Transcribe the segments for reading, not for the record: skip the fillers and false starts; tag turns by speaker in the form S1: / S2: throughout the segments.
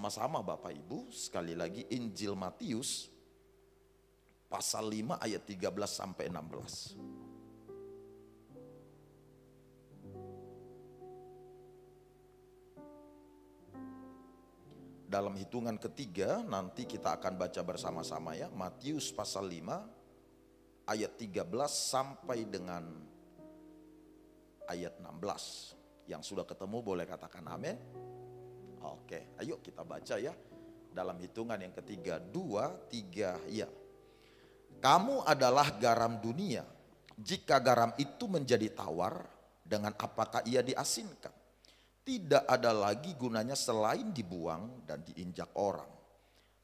S1: bersama-sama Bapak Ibu, sekali lagi Injil Matius pasal 5 ayat 13 sampai 16. Dalam hitungan ketiga nanti kita akan baca bersama-sama ya. Matius pasal 5 ayat 13 sampai dengan ayat 16. Yang sudah ketemu boleh katakan amin. Oke, ayo kita baca ya. Dalam hitungan yang ketiga, 2, 3, ya. Kamu adalah garam dunia. Jika garam itu menjadi tawar, dengan apakah ia diasinkan? Tidak ada lagi gunanya selain dibuang dan diinjak orang.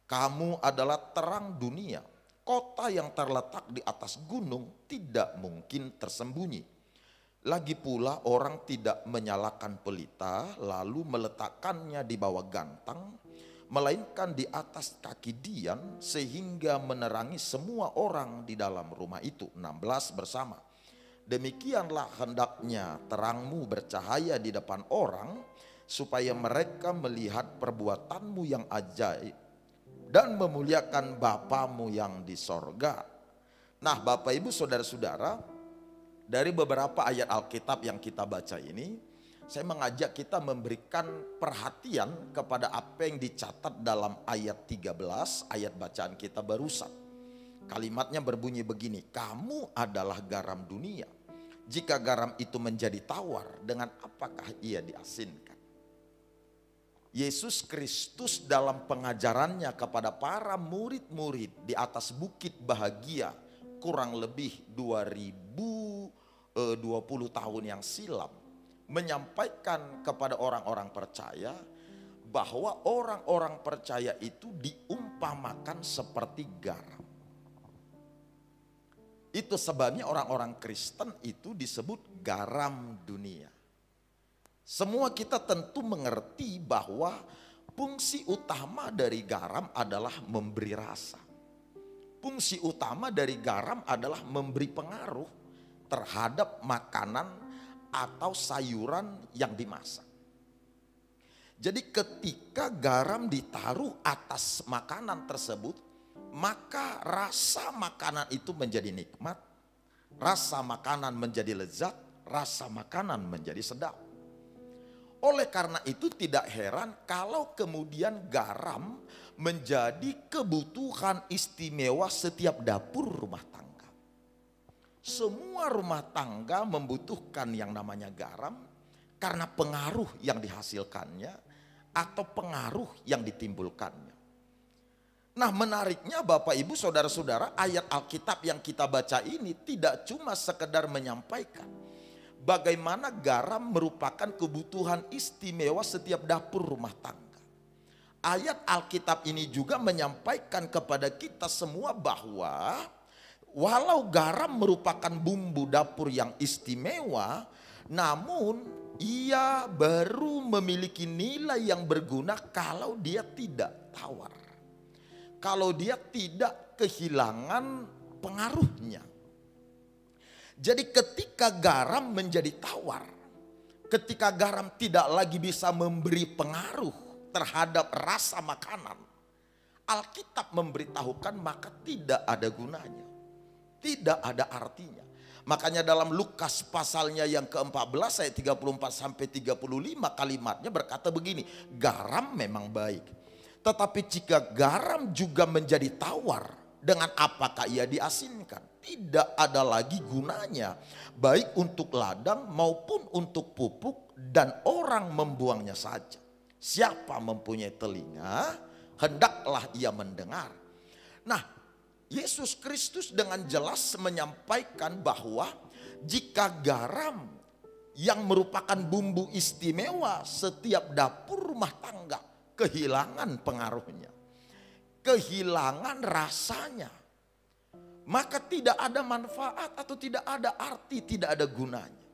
S1: Kamu adalah terang dunia. Kota yang terletak di atas gunung tidak mungkin tersembunyi. Lagi pula orang tidak menyalakan pelita lalu meletakkannya di bawah gantang, melainkan di atas kaki dian sehingga menerangi semua orang di dalam rumah itu. 16 bersama. Demikianlah hendaknya terangmu bercahaya di depan orang supaya mereka melihat perbuatanmu yang ajaib dan memuliakan Bapamu yang di sorga. Nah Bapak Ibu saudara-saudara, dari beberapa ayat Alkitab yang kita baca ini, saya mengajak kita memberikan perhatian kepada apa yang dicatat dalam ayat 13, ayat bacaan kita barusan. Kalimatnya berbunyi begini, kamu adalah garam dunia. Jika garam itu menjadi tawar, dengan apakah ia diasinkan? Yesus Kristus dalam pengajarannya kepada para murid-murid di atas bukit bahagia, kurang lebih 2020 tahun yang silam, menyampaikan kepada orang-orang percaya bahwa orang-orang percaya itu diumpamakan seperti garam. Itu sebabnya orang-orang Kristen itu disebut garam dunia. Semua kita tentu mengerti bahwa fungsi utama dari garam adalah memberi rasa. Fungsi utama dari garam adalah memberi pengaruh terhadap makanan atau sayuran yang dimasak. Jadi ketika garam ditaruh atas makanan tersebut, maka rasa makanan itu menjadi nikmat, rasa makanan menjadi lezat, rasa makanan menjadi sedap. Oleh karena itu tidak heran kalau kemudian garam menjadi kebutuhan istimewa setiap dapur rumah tangga. Semua rumah tangga membutuhkan yang namanya garam karena pengaruh yang dihasilkannya atau pengaruh yang ditimbulkannya. Nah menariknya Bapak Ibu saudara-saudara, ayat Alkitab yang kita baca ini tidak cuma sekedar menyampaikan bagaimana garam merupakan kebutuhan istimewa setiap dapur rumah tangga. Ayat Alkitab ini juga menyampaikan kepada kita semua bahwa walau garam merupakan bumbu dapur yang istimewa, namun ia baru memiliki nilai yang berguna kalau dia tidak tawar. Kalau dia tidak kehilangan pengaruhnya. Jadi ketika garam menjadi tawar, ketika garam tidak lagi bisa memberi pengaruh terhadap rasa makanan, Alkitab memberitahukan maka tidak ada gunanya, tidak ada artinya. Makanya dalam Lukas pasalnya yang ke-14 ayat 34 sampai 35 kalimatnya berkata begini, garam memang baik, tetapi jika garam juga menjadi tawar, dengan apakah ia diasinkan? Tidak ada lagi gunanya, baik untuk ladang maupun untuk pupuk, dan orang membuangnya saja. Siapa mempunyai telinga, hendaklah ia mendengar. Nah, Yesus Kristus dengan jelas menyampaikan bahwa jika garam yang merupakan bumbu istimewa setiap dapur rumah tangga kehilangan pengaruhnya, kehilangan rasanya, maka tidak ada manfaat atau tidak ada arti, tidak ada gunanya.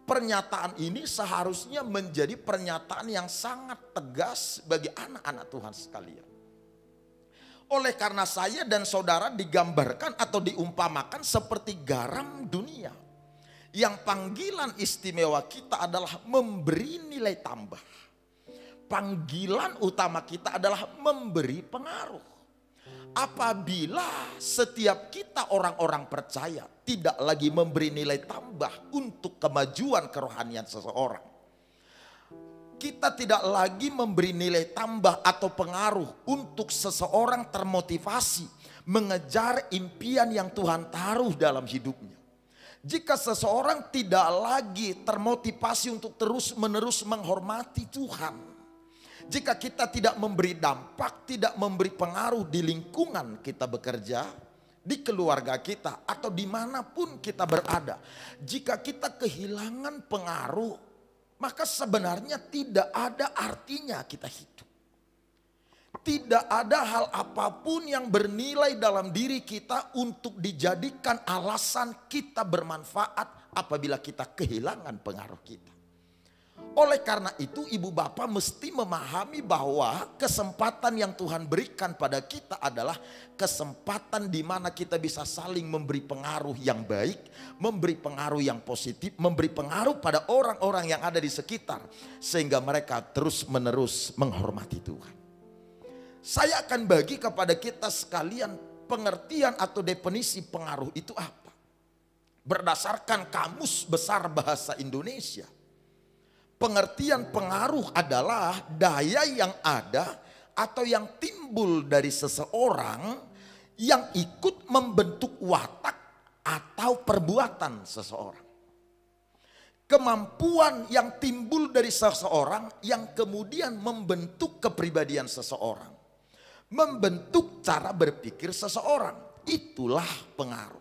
S1: Pernyataan ini seharusnya menjadi pernyataan yang sangat tegas bagi anak-anak Tuhan sekalian. Oleh karena saya dan saudara digambarkan atau diumpamakan seperti garam dunia, yang panggilan istimewa kita adalah memberi nilai tambah. panggilan utama kita adalah memberi pengaruh. Apabila setiap kita orang-orang percaya tidak lagi memberi nilai tambah untuk kemajuan kerohanian seseorang, kita tidak lagi memberi nilai tambah atau pengaruh untuk seseorang termotivasi mengejar impian yang Tuhan taruh dalam hidupnya. Jika seseorang tidak lagi termotivasi untuk terus-menerus menghormati Tuhan, jika kita tidak memberi dampak, tidak memberi pengaruh di lingkungan kita bekerja, di keluarga kita, atau dimanapun kita berada, jika kita kehilangan pengaruh, maka sebenarnya tidak ada artinya kita hidup. Tidak ada hal apapun yang bernilai dalam diri kita untuk dijadikan alasan kita bermanfaat apabila kita kehilangan pengaruh kita. Oleh karena itu ibu bapak mesti memahami bahwa kesempatan yang Tuhan berikan pada kita adalah kesempatan di mana kita bisa saling memberi pengaruh yang baik, memberi pengaruh yang positif, memberi pengaruh pada orang-orang yang ada di sekitar, sehingga mereka terus-menerus menghormati Tuhan. Saya akan bagi kepada kita sekalian pengertian atau definisi pengaruh itu apa. Berdasarkan Kamus Besar Bahasa Indonesia, pengertian pengaruh adalah daya yang ada atau yang timbul dari seseorang yang ikut membentuk watak atau perbuatan seseorang. Kemampuan yang timbul dari seseorang yang kemudian membentuk kepribadian seseorang, membentuk cara berpikir seseorang. Itulah pengaruh.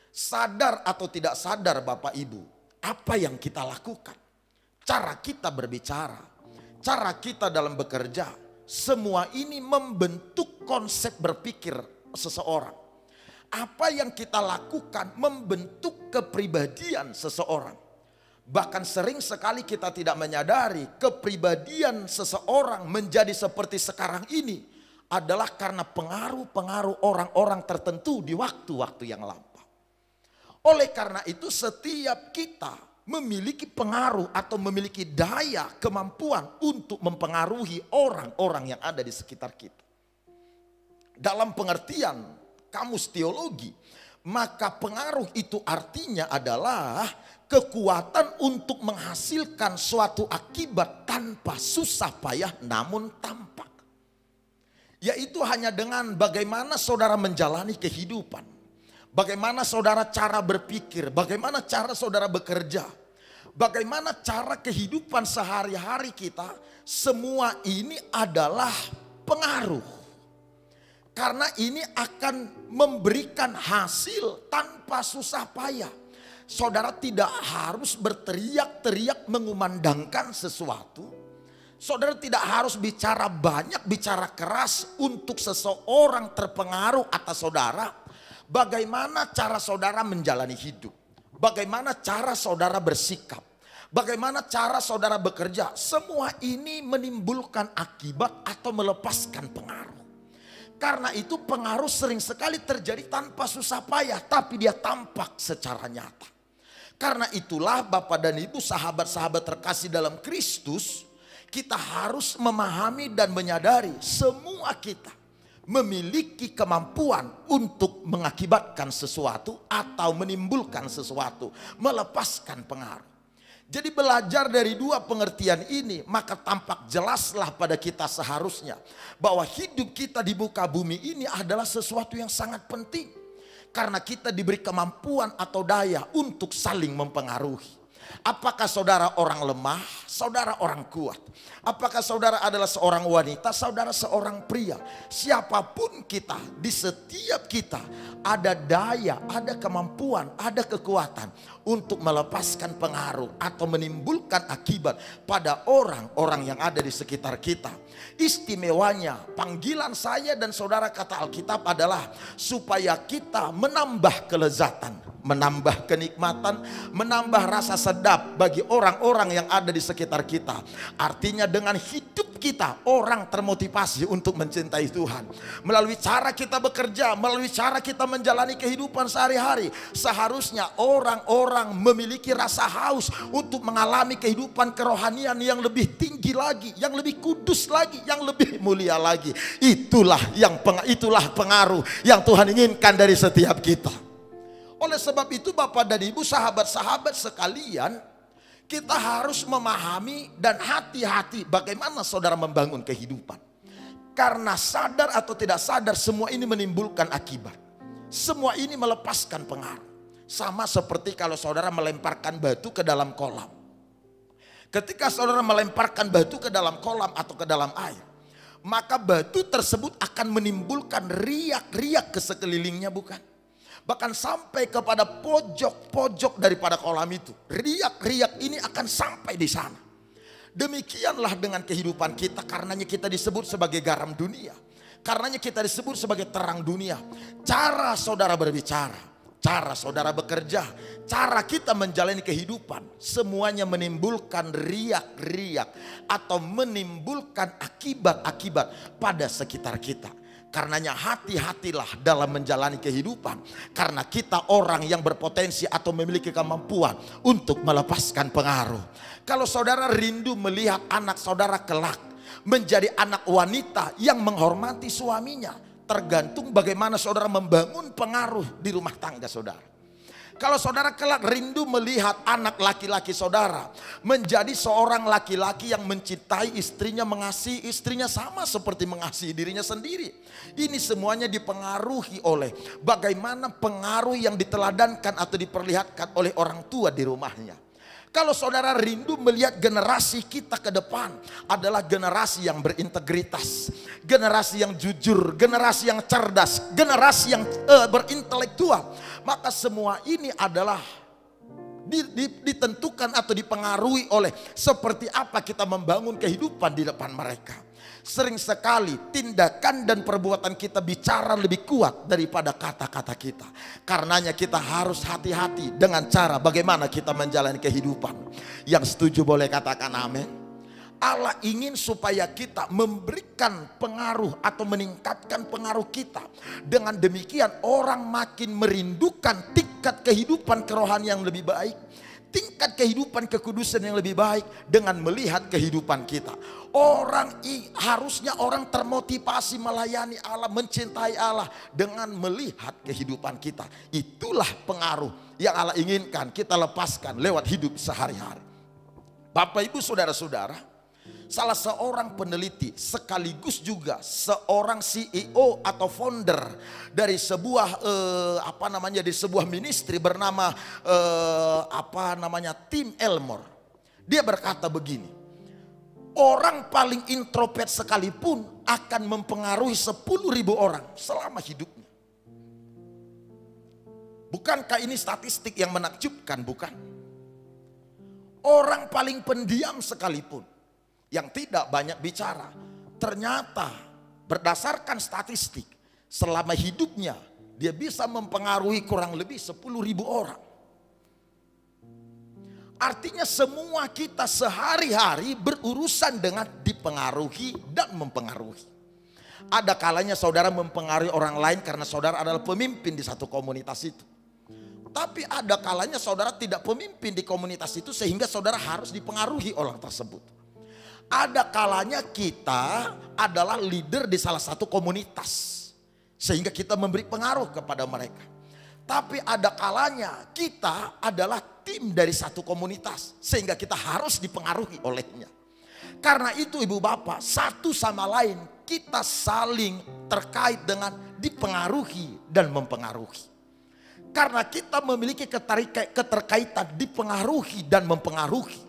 S1: Sadar atau tidak sadar Bapak Ibu, apa yang kita lakukan, cara kita berbicara, cara kita dalam bekerja, semua ini membentuk konsep berpikir seseorang. Apa yang kita lakukan membentuk kepribadian seseorang. Bahkan sering sekali kita tidak menyadari kepribadian seseorang menjadi seperti sekarang ini adalah karena pengaruh-pengaruh orang-orang tertentu di waktu-waktu yang lampau. Oleh karena itu setiap kita memiliki pengaruh atau memiliki daya kemampuan untuk mempengaruhi orang-orang yang ada di sekitar kita. Dalam pengertian Kamus Teologi, maka pengaruh itu artinya adalah kekuatan untuk menghasilkan suatu akibat tanpa susah payah namun tampak. Yaitu hanya dengan bagaimana saudara menjalani kehidupan, bagaimana saudara cara berpikir, bagaimana cara saudara bekerja, bagaimana cara kehidupan sehari-hari kita, semua ini adalah pengaruh. Karena ini akan memberikan hasil tanpa susah payah. Saudara tidak harus berteriak-teriak mengumandangkan sesuatu. Saudara tidak harus bicara banyak, bicara keras untuk seseorang terpengaruh atas saudara. Bagaimana cara saudara menjalani hidup, bagaimana cara saudara bersikap, bagaimana cara saudara bekerja. Semua ini menimbulkan akibat atau melepaskan pengaruh. Karena itu pengaruh sering sekali terjadi tanpa susah payah, tapi dia tampak secara nyata. Karena itulah Bapak dan Ibu, sahabat-sahabat terkasih dalam Kristus, kita harus memahami dan menyadari semua kita memiliki kemampuan untuk mengakibatkan sesuatu atau menimbulkan sesuatu, melepaskan pengaruh. Jadi belajar dari dua pengertian ini, maka tampak jelaslah pada kita seharusnya bahwa hidup kita di muka bumi ini adalah sesuatu yang sangat penting. Karena kita diberi kemampuan atau daya untuk saling mempengaruhi. Apakah saudara orang lemah, saudara orang kuat. Apakah saudara adalah seorang wanita, saudara seorang pria. Siapapun kita, di setiap kita ada daya, ada kemampuan, ada kekuatan untuk melepaskan pengaruh atau menimbulkan akibat pada orang-orang yang ada di sekitar kita. Istimewanya panggilan saya dan saudara kata Alkitab adalah supaya kita menambah kelezatan menambah kenikmatan, menambah rasa sedap bagi orang-orang yang ada di sekitar kita. Artinya dengan hidup kita, orang termotivasi untuk mencintai Tuhan. Melalui cara kita bekerja, melalui cara kita menjalani kehidupan sehari-hari, seharusnya orang-orang memiliki rasa haus untuk mengalami kehidupan kerohanian yang lebih tinggi lagi, yang lebih kudus lagi, yang lebih mulia lagi. Itulah pengaruh yang Tuhan inginkan dari setiap kita. Oleh sebab itu Bapak dan Ibu, sahabat-sahabat sekalian, kita harus memahami dan hati-hati bagaimana saudara membangun kehidupan. Karena sadar atau tidak sadar, semua ini menimbulkan akibat. Semua ini melepaskan pengaruh. Sama seperti kalau saudara melemparkan batu ke dalam kolam. Ketika saudara melemparkan batu ke dalam kolam atau ke dalam air, maka batu tersebut akan menimbulkan riak-riak ke sekelilingnya, bukan? Bahkan sampai kepada pojok-pojok daripada kolam itu. Riak-riak ini akan sampai di sana. Demikianlah dengan kehidupan kita. Karenanya kita disebut sebagai garam dunia. Karenanya kita disebut sebagai terang dunia. Cara saudara berbicara, cara saudara bekerja, cara kita menjalani kehidupan, semuanya menimbulkan riak-riak atau menimbulkan akibat-akibat pada sekitar kita. Karenanya hati-hatilah dalam menjalani kehidupan. Karena kita orang yang berpotensi atau memiliki kemampuan untuk melepaskan pengaruh. Kalau saudara rindu melihat anak saudara kelak menjadi anak wanita yang menghormati suaminya, tergantung bagaimana saudara membangun pengaruh di rumah tangga saudara. Kalau saudara kelak rindu melihat anak laki-laki saudara menjadi seorang laki-laki yang mencintai istrinya, mengasihi istrinya sama seperti mengasihi dirinya sendiri. Ini semuanya dipengaruhi oleh bagaimana pengaruh yang diteladankan atau diperlihatkan oleh orang tua di rumahnya. Kalau saudara rindu melihat generasi kita ke depan adalah generasi yang berintegritas, generasi yang jujur, generasi yang cerdas, generasi yang berintelektual, maka semua ini adalah ditentukan atau dipengaruhi oleh seperti apa kita membangun kehidupan di depan mereka. Sering sekali tindakan dan perbuatan kita bicara lebih kuat daripada kata-kata kita. Karenanya kita harus hati-hati dengan cara bagaimana kita menjalani kehidupan. Yang setuju boleh katakan amin. Allah ingin supaya kita memberikan pengaruh atau meningkatkan pengaruh kita. Dengan demikian orang makin merindukan tingkat kehidupan kerohanian yang lebih baik, tingkat kehidupan kekudusan yang lebih baik dengan melihat kehidupan kita. Harusnya orang termotivasi melayani Allah, mencintai Allah dengan melihat kehidupan kita. Itulah pengaruh yang Allah inginkan kita lepaskan lewat hidup sehari-hari. Bapak Ibu Saudara-saudara, salah seorang peneliti sekaligus juga seorang CEO atau founder dari sebuah di sebuah ministry bernama Tim Elmore. Dia berkata begini, orang paling introvert sekalipun akan mempengaruhi 10.000 orang selama hidupnya. Bukankah ini statistik yang menakjubkan, bukan? Orang paling pendiam sekalipun yang tidak banyak bicara, ternyata berdasarkan statistik selama hidupnya dia bisa mempengaruhi kurang lebih 10.000 orang. Artinya semua kita sehari-hari berurusan dengan dipengaruhi dan mempengaruhi. Ada kalanya saudara mempengaruhi orang lain karena saudara adalah pemimpin di satu komunitas itu. Tapi ada kalanya saudara tidak pemimpin di komunitas itu sehingga saudara harus dipengaruhi orang tersebut. Ada kalanya kita adalah leader di salah satu komunitas sehingga kita memberi pengaruh kepada mereka. Tapi ada kalanya kita adalah tim dari satu komunitas sehingga kita harus dipengaruhi olehnya. Karena itu Ibu Bapak, satu sama lain kita saling terkait dengan dipengaruhi dan mempengaruhi. Karena kita memiliki keterkaitan dipengaruhi dan mempengaruhi.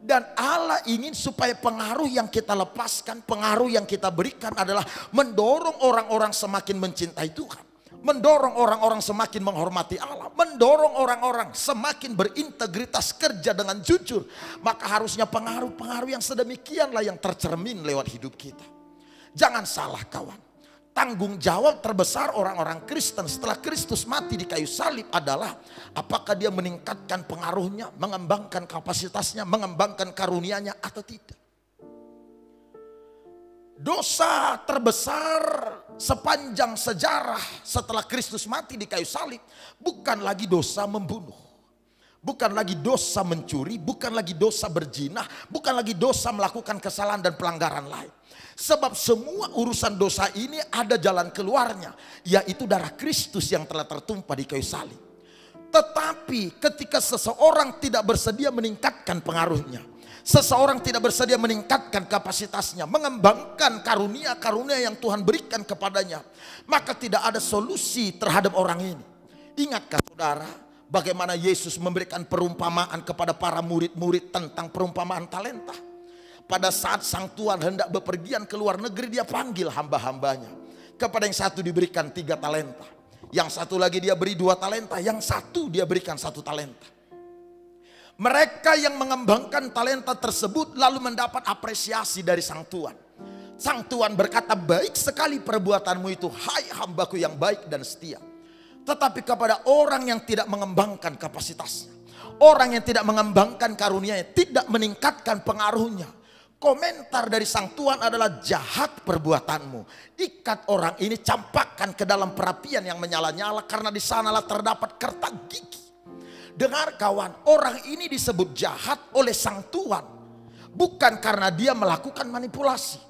S1: Dan Allah ingin supaya pengaruh yang kita lepaskan, pengaruh yang kita berikan adalah mendorong orang-orang semakin mencintai Tuhan. Mendorong orang-orang semakin menghormati Allah. Mendorong orang-orang semakin berintegritas, kerja dengan jujur. Maka harusnya pengaruh-pengaruh yang sedemikianlah yang tercermin lewat hidup kita. Jangan salah kawan. tanggung jawab terbesar orang-orang Kristen setelah Kristus mati di kayu salib adalah apakah dia meningkatkan pengaruhnya, mengembangkan kapasitasnya, mengembangkan karunia-Nya atau tidak. Dosa terbesar sepanjang sejarah setelah Kristus mati di kayu salib bukan lagi dosa membunuh, bukan lagi dosa mencuri, bukan lagi dosa berzina, bukan lagi dosa melakukan kesalahan dan pelanggaran lain. Sebab semua urusan dosa ini ada jalan keluarnya, yaitu darah Kristus yang telah tertumpah di kayu salib. Tetapi ketika seseorang tidak bersedia meningkatkan pengaruhnya, seseorang tidak bersedia meningkatkan kapasitasnya, mengembangkan karunia-karunia yang Tuhan berikan kepadanya, maka tidak ada solusi terhadap orang ini. Ingatkah saudara bagaimana Yesus memberikan perumpamaan kepada para murid-murid tentang perumpamaan talenta? Pada saat sang Tuhan hendak bepergian ke luar negeri, dia panggil hamba-hambanya. Kepada yang satu diberikan 3 talenta, yang satu lagi dia beri 2 talenta, yang satu dia berikan 1 talenta. Mereka yang mengembangkan talenta tersebut lalu mendapat apresiasi dari sang Tuhan. Sang Tuhan berkata, baik sekali perbuatanmu itu, hai hambaku yang baik dan setia. Tetapi kepada orang yang tidak mengembangkan kapasitasnya, orang yang tidak mengembangkan karunia-Nya, tidak meningkatkan pengaruhnya, komentar dari sang Tuhan adalah jahat perbuatanmu. Ikat orang ini, campakkan ke dalam perapian yang menyala-nyala, karena di sanalah terdapat kerta gigi. Dengar kawan, orang ini disebut jahat oleh sang Tuhan bukan karena dia melakukan manipulasi,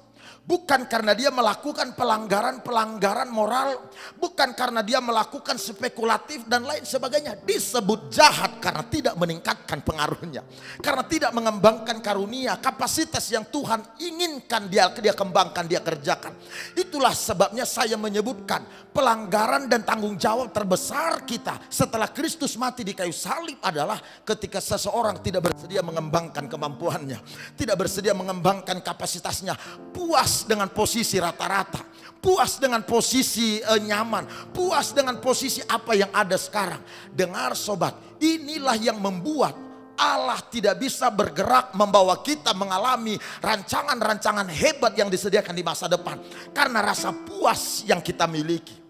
S1: bukan karena dia melakukan pelanggaran-pelanggaran moral, bukan karena dia melakukan spekulatif dan lain sebagainya. Disebut jahat karena tidak meningkatkan pengaruhnya, karena tidak mengembangkan karunia, kapasitas yang Tuhan inginkan dia kembangkan, dia kerjakan. Itulah sebabnya saya menyebutkan pelanggaran dan tanggung jawab terbesar kita setelah Kristus mati di kayu salib adalah ketika seseorang tidak bersedia mengembangkan kemampuannya, tidak bersedia mengembangkan kapasitasnya, puas dengan posisi rata-rata, puas dengan posisi nyaman, puas dengan posisi apa yang ada sekarang. Dengar sobat, inilah yang membuat Allah tidak bisa bergerak membawa kita mengalami rancangan-rancangan hebat yang disediakan di masa depan, karena rasa puas yang kita miliki.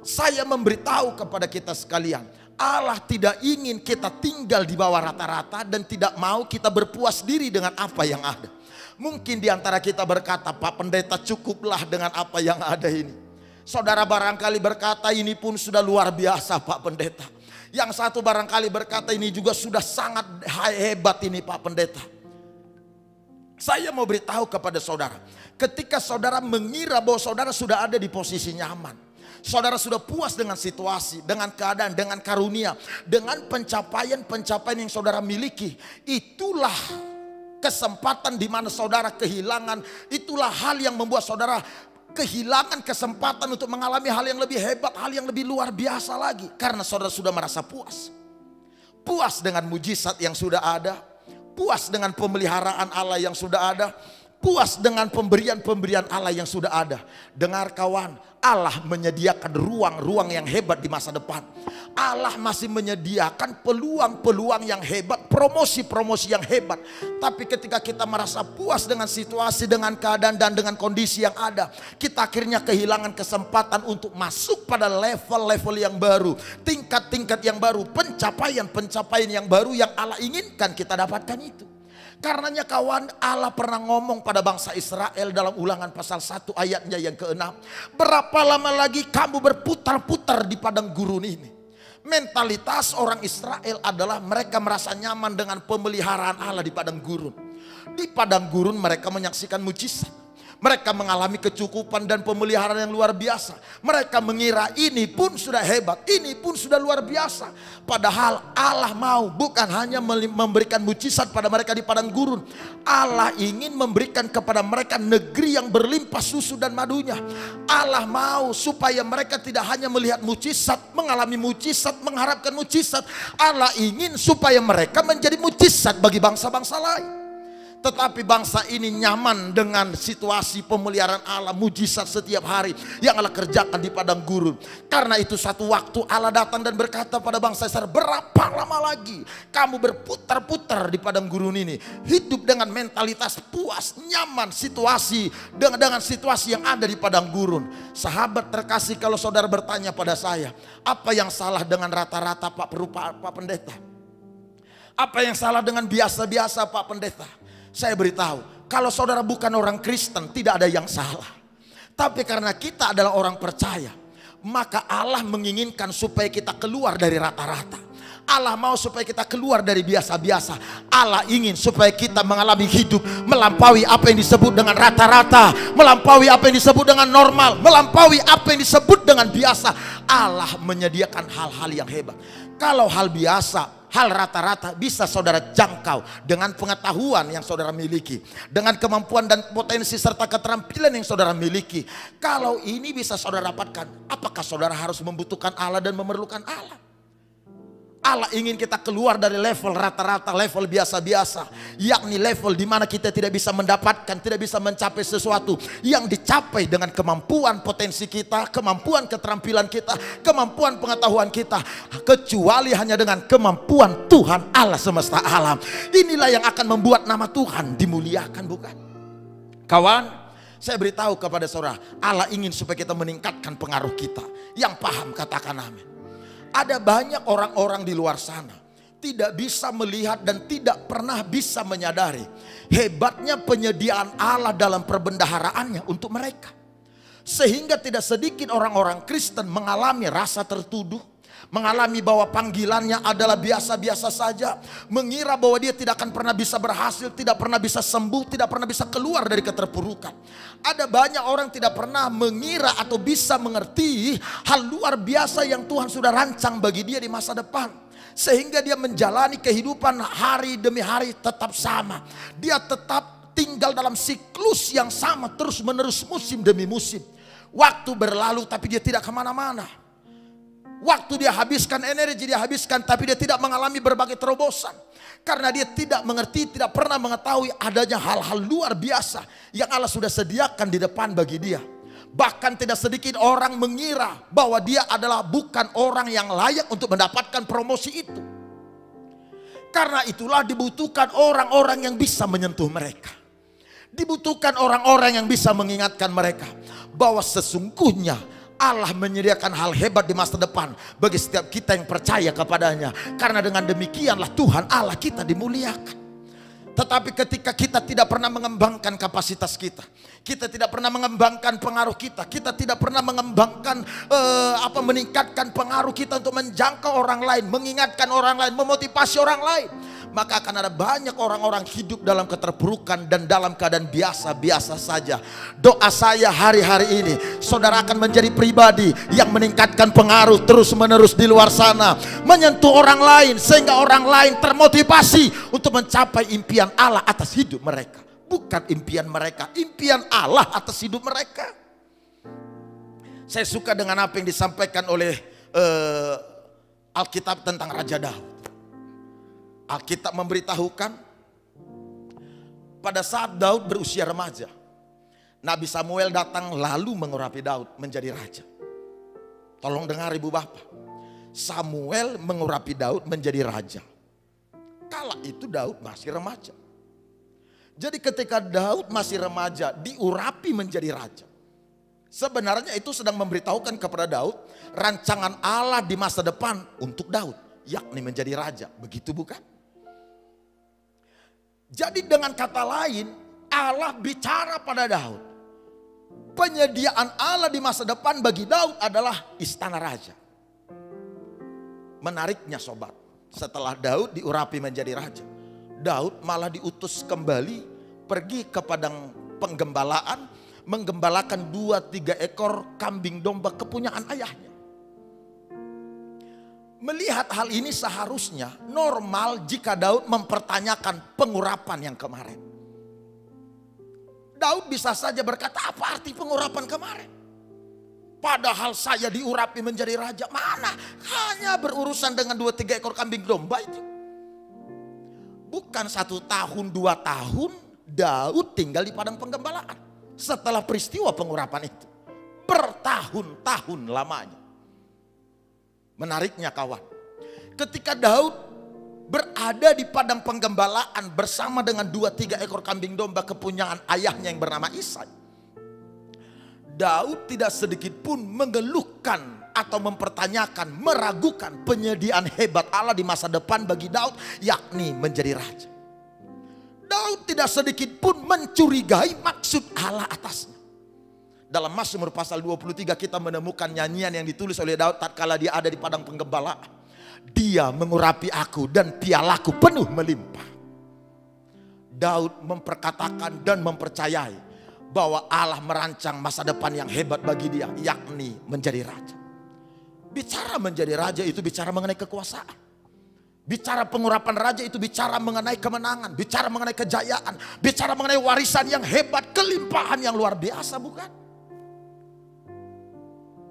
S1: Saya memberitahu kepada kita sekalian, Allah tidak ingin kita tinggal di bawah rata-rata dan tidak mau kita berpuas diri dengan apa yang ada. Mungkin di antara kita berkata, Pak Pendeta cukuplah dengan apa yang ada ini. Saudara barangkali berkata, ini pun sudah luar biasa Pak Pendeta. Yang satu barangkali berkata, ini juga sudah sangat hebat ini Pak Pendeta. Saya mau beritahu kepada saudara, ketika saudara mengira bahwa saudara sudah ada di posisi nyaman, saudara sudah puas dengan situasi, dengan keadaan, dengan karunia, dengan pencapaian-pencapaian yang saudara miliki, itulah kesempatan di mana saudara kehilangan, itulah hal yang membuat saudara kehilangan kesempatan untuk mengalami hal yang lebih hebat, hal yang lebih luar biasa lagi. Karena saudara sudah merasa puas. Puas dengan mujizat yang sudah ada, puas dengan pemeliharaan Allah yang sudah ada, puas dengan pemberian-pemberian Allah yang sudah ada. Dengar kawan, Allah menyediakan ruang-ruang yang hebat di masa depan. Allah masih menyediakan peluang-peluang yang hebat, promosi-promosi yang hebat. Tapi ketika kita merasa puas dengan situasi, dengan keadaan dan dengan kondisi yang ada, kita akhirnya kehilangan kesempatan untuk masuk pada level-level yang baru, tingkat-tingkat yang baru, pencapaian-pencapaian yang baru yang Allah inginkan kita dapatkan itu. Karenanya kawan, Allah pernah ngomong pada bangsa Israel dalam Ulangan pasal 1 ayatnya yang ke-6. Berapa lama lagi kamu berputar-putar di padang gurun ini? Mentalitas orang Israel adalah mereka merasa nyaman dengan pemeliharaan Allah di padang gurun. Di padang gurun mereka menyaksikan mujizat. Mereka mengalami kecukupan dan pemeliharaan yang luar biasa. Mereka mengira ini pun sudah hebat, ini pun sudah luar biasa. Padahal Allah mau bukan hanya memberikan mujizat pada mereka di padang gurun. Allah ingin memberikan kepada mereka negeri yang berlimpah susu dan madunya. Allah mau supaya mereka tidak hanya melihat mujizat, mengalami mujizat, mengharapkan mujizat. Allah ingin supaya mereka menjadi mujizat bagi bangsa-bangsa lain. Tetapi bangsa ini nyaman dengan situasi pemeliharaan Allah, mujizat setiap hari yang Allah kerjakan di padang gurun. Karena itu satu waktu Allah datang dan berkata pada bangsa Israel, berapa lama lagi kamu berputar-putar di padang gurun ini, hidup dengan mentalitas puas, nyaman situasi dengan situasi yang ada di padang gurun. Sahabat terkasih, kalau saudara bertanya pada saya, apa yang salah dengan rata-rata Pak Pendeta? Apa yang salah dengan biasa-biasa Pak Pendeta? Saya beritahu, kalau saudara bukan orang Kristen tidak ada yang salah. Tapi karena kita adalah orang percaya, maka Allah menginginkan supaya kita keluar dari rata-rata. Allah mau supaya kita keluar dari biasa-biasa. Allah ingin supaya kita mengalami hidup melampaui apa yang disebut dengan rata-rata, melampaui apa yang disebut dengan normal, melampaui apa yang disebut dengan biasa. Allah menyediakan hal-hal yang hebat. Kalau hal biasa, hal rata-rata bisa saudara jangkau dengan pengetahuan yang saudara miliki, dengan kemampuan dan potensi serta keterampilan yang saudara miliki. Kalau ini bisa saudara dapatkan, apakah saudara harus membutuhkan Allah dan memerlukan Allah? Allah ingin kita keluar dari level rata-rata, level biasa-biasa, yakni level di mana kita tidak bisa mendapatkan, tidak bisa mencapai sesuatu yang dicapai dengan kemampuan potensi kita, kemampuan keterampilan kita, kemampuan pengetahuan kita, kecuali hanya dengan kemampuan Tuhan Allah semesta alam. Inilah yang akan membuat nama Tuhan dimuliakan, bukan? Kawan, saya beritahu kepada saudara, Allah ingin supaya kita meningkatkan pengaruh kita. Yang paham katakan amin. Ada banyak orang-orang di luar sana tidak bisa melihat dan tidak pernah bisa menyadari hebatnya penyediaan Allah dalam perbendaharaannya untuk mereka. Sehingga tidak sedikit orang-orang Kristen mengalami rasa tertuduh, mengalami bahwa panggilannya adalah biasa-biasa saja, mengira bahwa dia tidak akan pernah bisa berhasil, tidak pernah bisa sembuh, tidak pernah bisa keluar dari keterpurukan. Ada banyak orang tidak pernah mengira atau bisa mengerti hal luar biasa yang Tuhan sudah rancang bagi dia di masa depan. Sehingga dia menjalani kehidupan hari demi hari tetap sama. Dia tetap tinggal dalam siklus yang sama terus menerus, musim demi musim. Waktu berlalu tapi dia tidak kemana-mana. Waktu dia habiskan, energi dia habiskan, tapi dia tidak mengalami berbagai terobosan. Karena dia tidak mengerti, tidak pernah mengetahui adanya hal-hal luar biasa yang Allah sudah sediakan di depan bagi dia. Bahkan tidak sedikit orang mengira bahwa dia adalah bukan orang yang layak untuk mendapatkan promosi itu. Karena itulah dibutuhkan orang-orang yang bisa menyentuh mereka. Dibutuhkan orang-orang yang bisa mengingatkan mereka bahwa sesungguhnya Allah menyediakan hal hebat di masa depan bagi setiap kita yang percaya kepadanya. Karena dengan demikianlah Tuhan Allah kita dimuliakan. Tetapi ketika kita tidak pernah mengembangkan kapasitas kita, kita tidak pernah mengembangkan pengaruh kita, kita tidak pernah mengembangkan meningkatkan pengaruh kita untuk menjangkau orang lain, mengingatkan orang lain, memotivasi orang lain, maka akan ada banyak orang-orang hidup dalam keterpurukan dan dalam keadaan biasa-biasa saja. Doa saya hari-hari ini, saudara akan menjadi pribadi yang meningkatkan pengaruh terus-menerus di luar sana, menyentuh orang lain sehingga orang lain termotivasi untuk mencapai impian Allah atas hidup mereka. Bukan impian mereka, impian Allah atas hidup mereka. Saya suka dengan apa yang disampaikan oleh Alkitab tentang Raja Daud. Alkitab memberitahukan pada saat Daud berusia remaja, Nabi Samuel datang lalu mengurapi Daud menjadi raja. Tolong dengar ibu bapak, Samuel mengurapi Daud menjadi raja. Kala itu Daud masih remaja. Jadi ketika Daud masih remaja diurapi menjadi raja, sebenarnya itu sedang memberitahukan kepada Daud rancangan Allah di masa depan untuk Daud, yakni menjadi raja. Begitu bukan? Jadi dengan kata lain, Allah bicara pada Daud. Penyediaan Allah di masa depan bagi Daud adalah istana raja. Menariknya sobat, setelah Daud diurapi menjadi raja, Daud malah diutus kembali pergi ke padang penggembalaan, menggembalakan 2-3 ekor kambing domba kepunyaan ayahnya. Melihat hal ini seharusnya normal jika Daud mempertanyakan pengurapan yang kemarin. Daud bisa saja berkata, apa arti pengurapan kemarin? Padahal saya diurapi menjadi raja. Mana? Hanya berurusan dengan 2-3 ekor kambing domba itu. Bukan 1 tahun, 2 tahun. Daud tinggal di padang penggembalaan setelah peristiwa pengurapan itu bertahun-tahun lamanya. Menariknya kawan, ketika Daud berada di padang penggembalaan bersama dengan 2-3 ekor kambing domba kepunyaan ayahnya yang bernama Isai, Daud tidak sedikit pun mengeluhkan atau mempertanyakan, meragukan penyediaan hebat Allah di masa depan bagi Daud, yakni menjadi raja. Daud tidak sedikit pun mencurigai maksud Allah atasnya. Dalam Mazmur pasal 23 kita menemukan nyanyian yang ditulis oleh Daud tatkala dia ada di padang penggembalaan. Dia mengurapi aku dan pialaku penuh melimpah. Daud memperkatakan dan mempercayai bahwa Allah merancang masa depan yang hebat bagi dia, yakni menjadi raja. Bicara menjadi raja itu bicara mengenai kekuasaan. Bicara pengurapan raja itu bicara mengenai kemenangan, bicara mengenai kejayaan, bicara mengenai warisan yang hebat, kelimpahan yang luar biasa, bukan?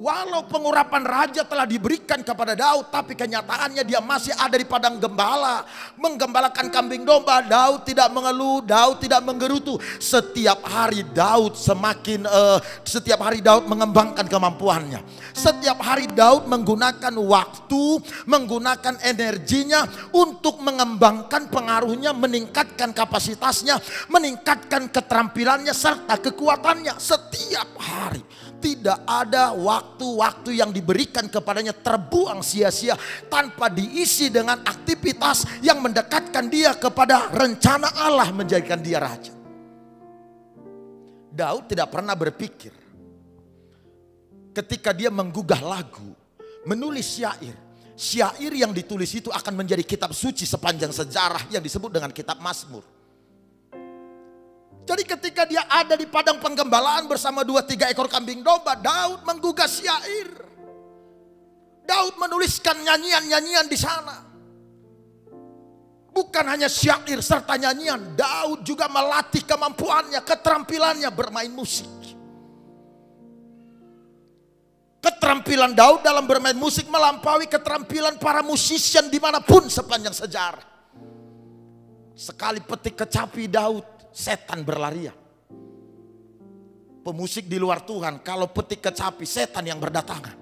S1: Walau pengurapan raja telah diberikan kepada Daud, tapi kenyataannya dia masih ada di padang gembala, menggembalakan kambing domba. Daud tidak mengeluh, Daud tidak menggerutu. Setiap hari Daud mengembangkan kemampuannya. Setiap hari Daud menggunakan waktu, menggunakan energinya untuk mengembangkan pengaruhnya, meningkatkan kapasitasnya, meningkatkan keterampilannya serta kekuatannya setiap hari. Tidak ada waktu-waktu yang diberikan kepadanya terbuang sia-sia tanpa diisi dengan aktivitas yang mendekatkan dia kepada rencana Allah menjadikan dia raja. Daud tidak pernah berpikir ketika dia menggugah lagu, menulis syair. Syair yang ditulis itu akan menjadi kitab suci sepanjang sejarah yang disebut dengan kitab Mazmur. Jadi ketika dia ada di padang penggembalaan bersama 2-3 ekor kambing domba, Daud menggugah syair. Daud menuliskan nyanyian-nyanyian di sana. Bukan hanya syair serta nyanyian, Daud juga melatih kemampuannya, keterampilannya bermain musik. Keterampilan Daud dalam bermain musik melampaui keterampilan para musisian dimanapun sepanjang sejarah. Sekali petik kecapi Daud, setan berlarian. Pemusik di luar Tuhan kalau petik kecapi, setan yang berdatangan.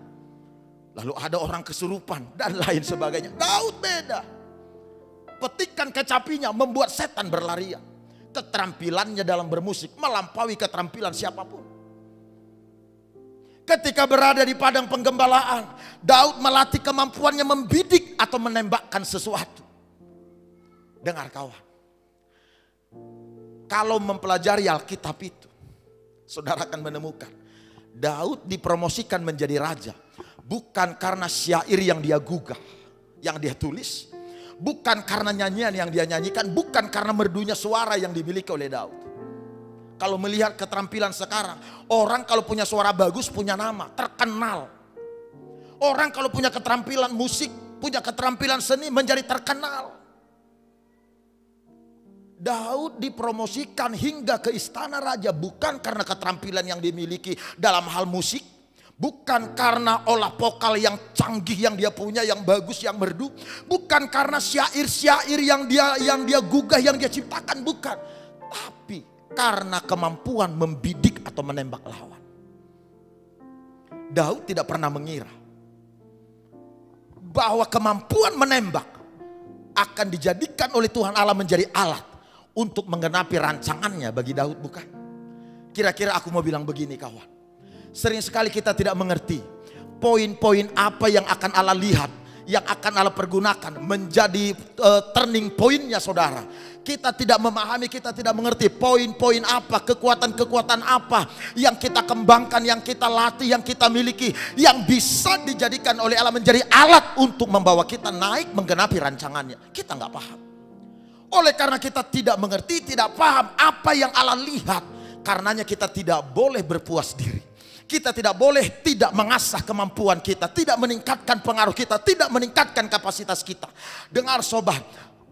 S1: Lalu ada orang kesurupan dan lain sebagainya. Daud beda. Petikan kecapinya membuat setan berlarian. Keterampilannya dalam bermusik melampaui keterampilan siapapun. Ketika berada di padang penggembalaan, Daud melatih kemampuannya membidik atau menembakkan sesuatu. Dengar kawan, kalau mempelajari Alkitab itu, saudara akan menemukan Daud dipromosikan menjadi raja bukan karena syair yang dia gugah, yang dia tulis, bukan karena nyanyian yang dia nyanyikan, bukan karena merdunya suara yang dimiliki oleh Daud. Kalau melihat keterampilan sekarang, orang kalau punya suara bagus punya nama, terkenal. Orang kalau punya keterampilan musik, punya keterampilan seni menjadi terkenal. Daud dipromosikan hingga ke istana raja bukan karena keterampilan yang dimiliki dalam hal musik, bukan karena olah vokal yang canggih yang dia punya, yang bagus, yang merdu, bukan karena syair-syair yang dia gugah, yang dia ciptakan, bukan, tapi karena kemampuan membidik atau menembak lawan. Daud tidak pernah mengira bahwa kemampuan menembak akan dijadikan oleh Tuhan Allah menjadi alat untuk menggenapi rancangannya bagi Daud, bukan? Kira-kira aku mau bilang begini kawan. Sering sekali kita tidak mengerti poin-poin apa yang akan Allah lihat, yang akan Allah pergunakan menjadi turning pointnya saudara. Kita tidak memahami, kita tidak mengerti poin-poin apa, kekuatan-kekuatan apa yang kita kembangkan, yang kita latih, yang kita miliki, yang bisa dijadikan oleh Allah menjadi alat untuk membawa kita naik menggenapi rancangannya. Kita nggak paham. Oleh karena kita tidak mengerti, tidak paham apa yang Allah lihat, karenanya kita tidak boleh berpuas diri. Kita tidak boleh tidak mengasah kemampuan kita, tidak meningkatkan pengaruh kita, tidak meningkatkan kapasitas kita. Dengar sobat,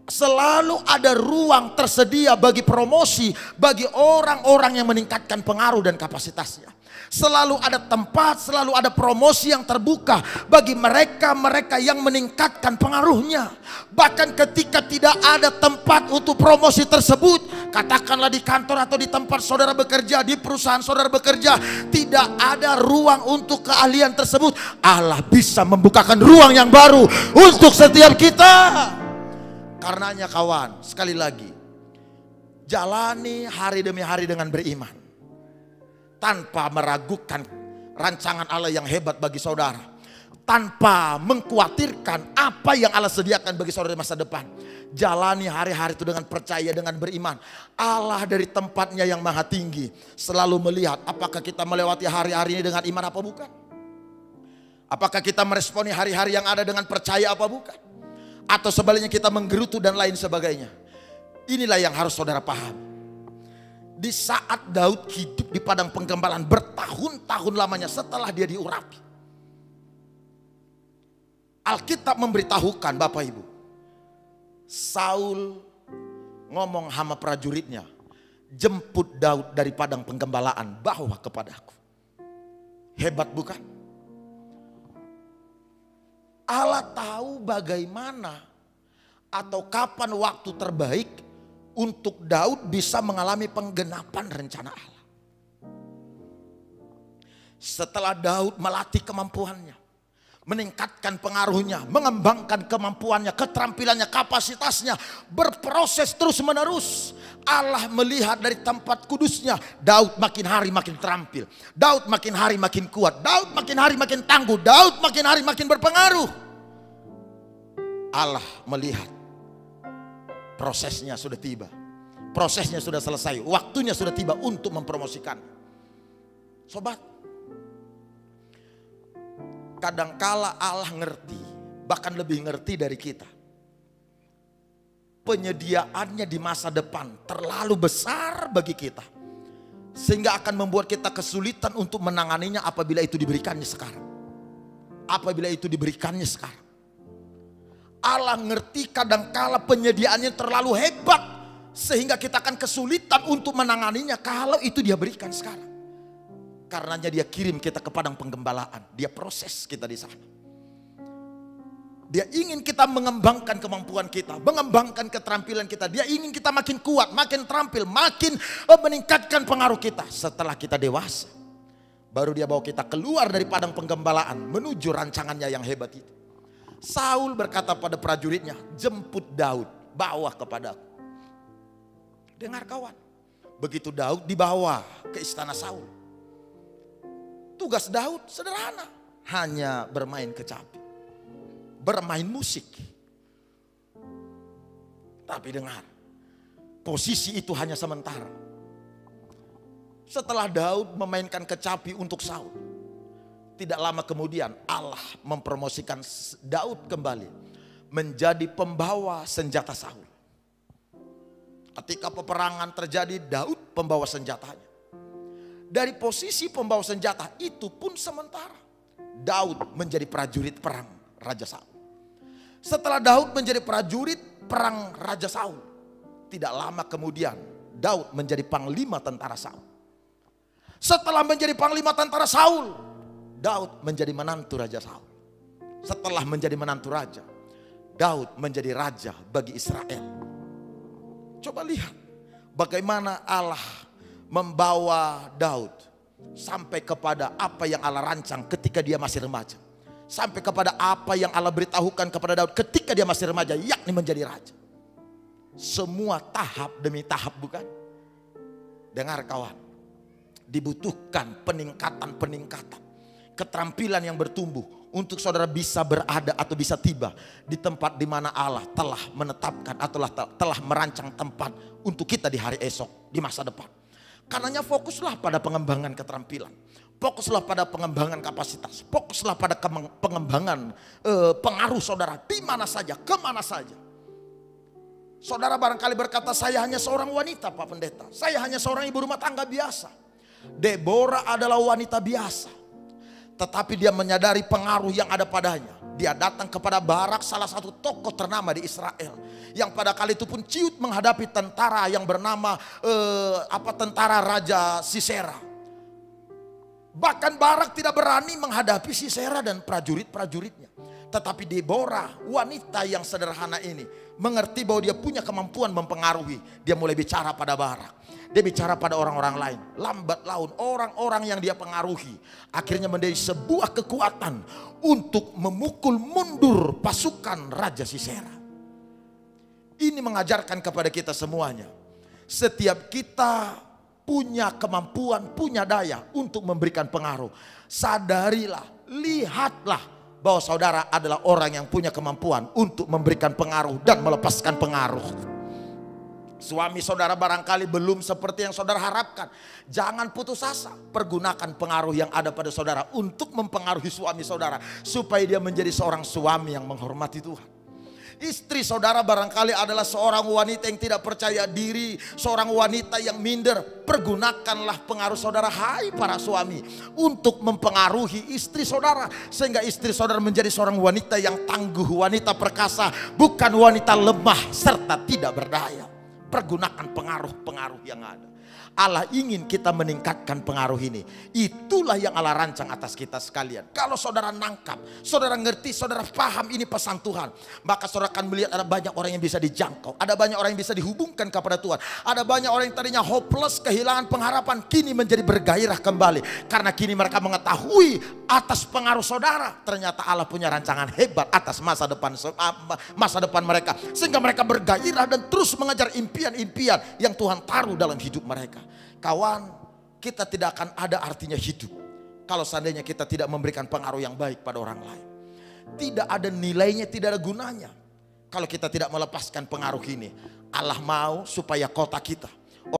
S1: Selalu ada ruang tersedia bagi promosi, bagi orang-orang yang meningkatkan pengaruh dan kapasitasnya. Selalu ada tempat, selalu ada promosi yang terbuka bagi mereka-mereka yang meningkatkan pengaruhnya. Bahkan ketika tidak ada tempat untuk promosi tersebut, katakanlah di kantor atau di tempat saudara bekerja, di perusahaan saudara bekerja, tidak ada ruang untuk keahlian tersebut, Allah bisa membukakan ruang yang baru untuk setiap kita. Karenanya kawan, sekali lagi, jalani hari demi hari dengan beriman, tanpa meragukan rancangan Allah yang hebat bagi saudara, tanpa mengkhawatirkan apa yang Allah sediakan bagi saudara di masa depan. Jalani hari-hari itu dengan percaya, dengan beriman. Allah dari tempatnya yang maha tinggi selalu melihat apakah kita melewati hari-hari ini dengan iman apa bukan. Apakah kita meresponi hari-hari yang ada dengan percaya apa bukan. Atau sebaliknya kita menggerutu dan lain sebagainya. Inilah yang harus saudara pahami. Di saat Daud hidup di padang penggembalaan bertahun-tahun lamanya setelah dia diurapi, Alkitab memberitahukan Bapak Ibu, Saul ngomong sama prajuritnya, jemput Daud dari padang penggembalaan, bawa kepadaku. Hebat bukan? Allah tahu bagaimana atau kapan waktu terbaik untuk Daud bisa mengalami penggenapan rencana Allah. Setelah Daud melatih kemampuannya, meningkatkan pengaruhnya, mengembangkan kemampuannya, keterampilannya, kapasitasnya, berproses terus menerus. Allah melihat dari tempat kudusnya, Daud makin hari makin terampil, Daud makin hari makin kuat, Daud makin hari makin tangguh, Daud makin hari makin berpengaruh. Allah melihat prosesnya sudah tiba, prosesnya sudah selesai, waktunya sudah tiba untuk mempromosikan. Sobat, kadangkala Allah ngerti, bahkan lebih ngerti dari kita. Penyediaannya di masa depan terlalu besar bagi kita, sehingga akan membuat kita kesulitan untuk menanganinya apabila itu diberikannya sekarang. Apabila itu diberikannya sekarang. Allah ngerti kadangkala penyediaannya terlalu hebat, sehingga kita akan kesulitan untuk menanganinya kalau itu dia berikan sekarang. Karenanya dia kirim kita ke padang penggembalaan, dia proses kita di sana. Dia ingin kita mengembangkan kemampuan kita, mengembangkan keterampilan kita. Dia ingin kita makin kuat, makin terampil, makin meningkatkan pengaruh kita. Setelah kita dewasa, baru dia bawa kita keluar dari padang penggembalaan menuju rancangannya yang hebat itu. Saul berkata pada prajuritnya, jemput Daud, bawa kepadaku. Dengar kawan, begitu Daud dibawa ke istana Saul, tugas Daud sederhana, hanya bermain kecapi, bermain musik. Tapi dengar, posisi itu hanya sementara. Setelah Daud memainkan kecapi untuk Saul, tidak lama kemudian Allah mempromosikan Daud kembali menjadi pembawa senjata Saul. Ketika peperangan terjadi, Daud pembawa senjatanya. Dari posisi pembawa senjata itu pun sementara, Daud menjadi prajurit perang Raja Saul. Setelah Daud menjadi prajurit perang Raja Saul, tidak lama kemudian Daud menjadi panglima tentara Saul. Setelah menjadi panglima tentara Saul, Daud menjadi menantu Raja Saul. Setelah menjadi menantu raja, Daud menjadi raja bagi Israel. Coba lihat bagaimana Allah membawa Daud sampai kepada apa yang Allah rancang ketika dia masih remaja. Sampai kepada apa yang Allah beritahukan kepada Daud ketika dia masih remaja, yakni menjadi raja. Semua tahap demi tahap, bukan? Dengar kawan, dibutuhkan peningkatan, keterampilan yang bertumbuh untuk saudara bisa berada atau bisa tiba di tempat di mana Allah telah menetapkan atau telah merancang tempat untuk kita di hari esok, di masa depan. Karenanya fokuslah pada pengembangan keterampilan, fokuslah pada pengembangan kapasitas, fokuslah pada pengembangan pengaruh saudara di mana saja, kemana saja. Saudara barangkali berkata, saya hanya seorang wanita Pak Pendeta, saya hanya seorang ibu rumah tangga biasa. Deborah adalah wanita biasa, Tetapi dia menyadari pengaruh yang ada padanya. Dia datang kepada Barak, salah satu tokoh ternama di Israel, yang pada kali itu pun ciut menghadapi tentara yang bernama tentara Raja Sisera. Bahkan Barak tidak berani menghadapi Sisera dan prajurit-prajuritnya. Tetapi Deborah, wanita yang sederhana ini, mengerti bahwa dia punya kemampuan mempengaruhi. Dia mulai bicara pada Barak. Dia bicara pada orang-orang lain. Lambat laun orang-orang yang dia pengaruhi akhirnya menjadi sebuah kekuatan untuk memukul mundur pasukan Raja Sisera. Ini mengajarkan kepada kita semuanya. Setiap kita punya kemampuan, punya daya untuk memberikan pengaruh. Sadarilah, lihatlah bahwa saudara adalah orang yang punya kemampuan untuk memberikan pengaruh dan melepaskan pengaruh. Suami saudara barangkali belum seperti yang saudara harapkan. Jangan putus asa. Pergunakan pengaruh yang ada pada saudara untuk mempengaruhi suami saudara, supaya dia menjadi seorang suami yang menghormati Tuhan. Istri saudara barangkali adalah seorang wanita yang tidak percaya diri, seorang wanita yang minder. Pergunakanlah pengaruh saudara, hai para suami, untuk mempengaruhi istri saudara, sehingga istri saudara menjadi seorang wanita yang tangguh, wanita perkasa, bukan wanita lemah serta tidak berdaya. Pergunakan pengaruh-pengaruh yang ada. Allah ingin kita meningkatkan pengaruh ini. Itulah yang Allah rancang atas kita sekalian. Kalau saudara nangkap, saudara ngerti, saudara paham ini pesan Tuhan, maka saudara akan melihat ada banyak orang yang bisa dijangkau. Ada banyak orang yang bisa dihubungkan kepada Tuhan. Ada banyak orang yang tadinya hopeless, kehilangan pengharapan, kini menjadi bergairah kembali. Karena kini mereka mengetahui atas pengaruh saudara, ternyata Allah punya rancangan hebat atas masa depan mereka. Sehingga mereka bergairah dan terus mengejar impian-impian yang Tuhan taruh dalam hidup mereka. Kawan, kita tidak akan ada artinya hidup kalau seandainya kita tidak memberikan pengaruh yang baik pada orang lain. Tidak ada nilainya, tidak ada gunanya kalau kita tidak melepaskan pengaruh ini. Allah mau supaya kota kita,